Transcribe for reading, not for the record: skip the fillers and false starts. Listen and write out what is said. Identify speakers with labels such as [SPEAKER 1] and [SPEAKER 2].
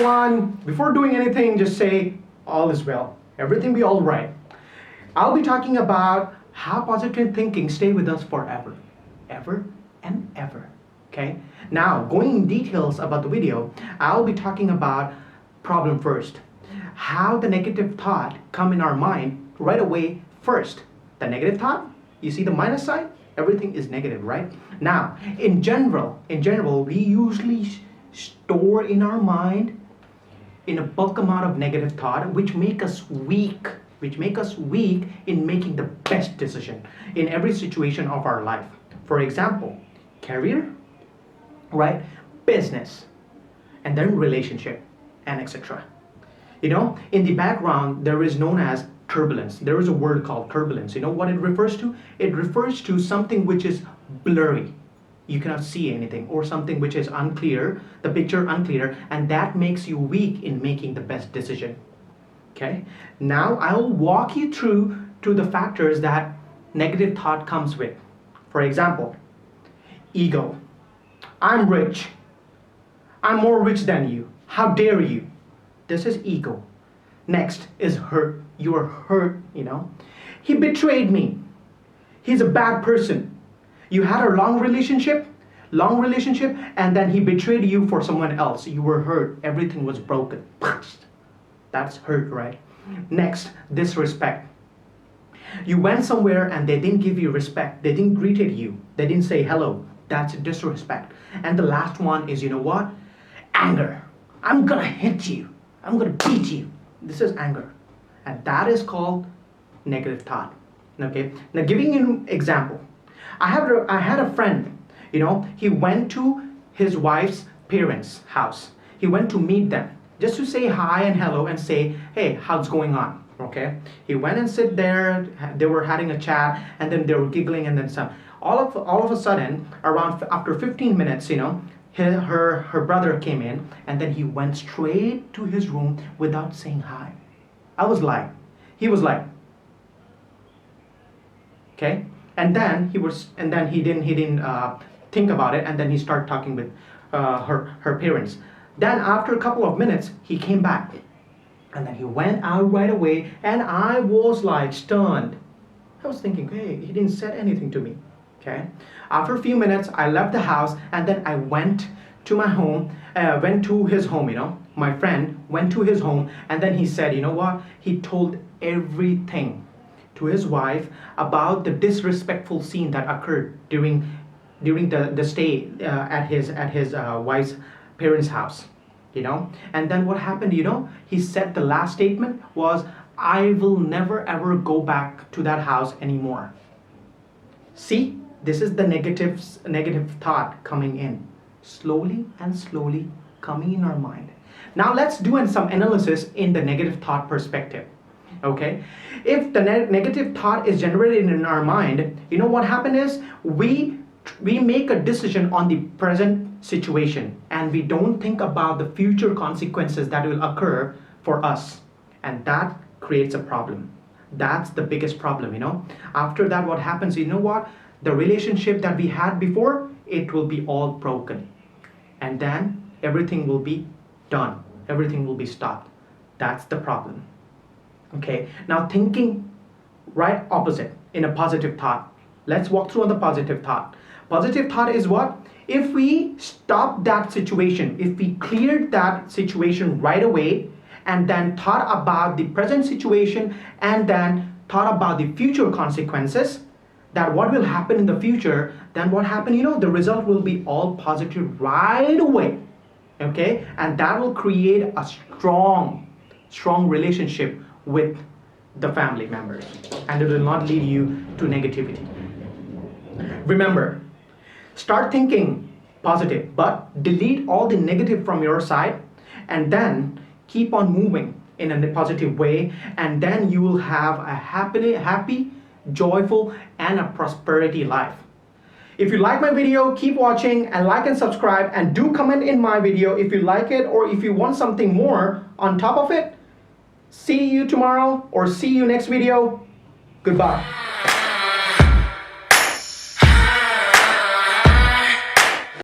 [SPEAKER 1] everyone. Before doing anything, just say all is well. Everything be all right. I'll be talking about how positive thinking stay with us forever. Ever and ever. Okay? Now, going in details about the video, I'll be talking about problem first. How the negative thought come in our mind right away first. The negative thought, you see the minus side? Everything is negative, right? Now, in general, we usually store in our mind in a bulk amount of negative thought, which make us weak in making the best decision in every situation of our life. For example, career, right? Business, and then relationship, and etc. You know, in the background, there is known as turbulence. There is a word called turbulence. You know what it refers to? It refers to something which is blurry. You cannot see anything, or something which is unclear, the picture unclear, and that makes you weak in making the best decision. Okay? Now I'll walk you through to the factors that negative thought comes with. For example, ego. I'm rich. I'm more rich than you. How dare you? This is ego. Next is hurt. You are hurt, you know. He betrayed me. He's a bad person. You had a long relationship, and then he betrayed you for someone else. You were hurt. Everything was broken. That's hurt, right? Next, disrespect. You went somewhere and they didn't give you respect. They didn't greeted you. They didn't say hello. That's disrespect. And the last one is, you know what? Anger. I'm gonna hit you. I'm gonna beat you. This is anger. And that is called negative thought. Okay? Now, giving you an example. I had a friend, you know, he went to his wife's parents' house. He went to meet them just to say hi and hello and say, hey, how's going on? Okay? He went and sit there. They were having a chat, and then they were giggling, and then some. All of a sudden, after 15 minutes, you know, her brother came in, and then he went straight to his room without saying hi. He was like, okay, and then he didn't think about it, and then he started talking with her parents. Then after a couple of minutes, he came back, and then he went out right away, and I was like stunned. I was thinking, hey, he didn't say anything to me. Okay. After a few minutes, I left the house, and then I went to my home, went to his home, you know. My friend went to his home, and then he said, you know what? He told everything to his wife about the disrespectful scene that occurred during the stay at his wife's parents' house, you know. And then what happened, you know? He said the last statement was, I will never ever go back to that house anymore. See? This is the negative thought coming in, slowly coming in our mind. Now let's do some analysis in the negative thought perspective. Okay, if the negative thought is generated in our mind, you know what happened is we make a decision on the present situation, and we don't think about the future consequences that will occur for us, and that creates a problem. That's the biggest problem, you know. After that, what happens, you know what? The relationship that we had before, it will be all broken. And then everything will be done. Everything will be stopped. That's the problem. Okay, now thinking right opposite in a positive thought. Let's walk through on the positive thought. Positive thought is what? If we stop that situation, if we cleared that situation right away, and then thought about the present situation, and then thought about the future consequences, that what will happen in the future, then what happened, you know, the result will be all positive right away. Okay, and that will create a strong relationship with the family members, and it will not lead you to negativity. Remember, start thinking positive, but delete all the negative from your side, and then keep on moving in a positive way, and then you will have a happy, joyful, and a prosperity life. If you like my video, keep watching and like and subscribe, and do comment in my video if you like it, or if you want something more on top of it. See you tomorrow, or see you next video. Goodbye.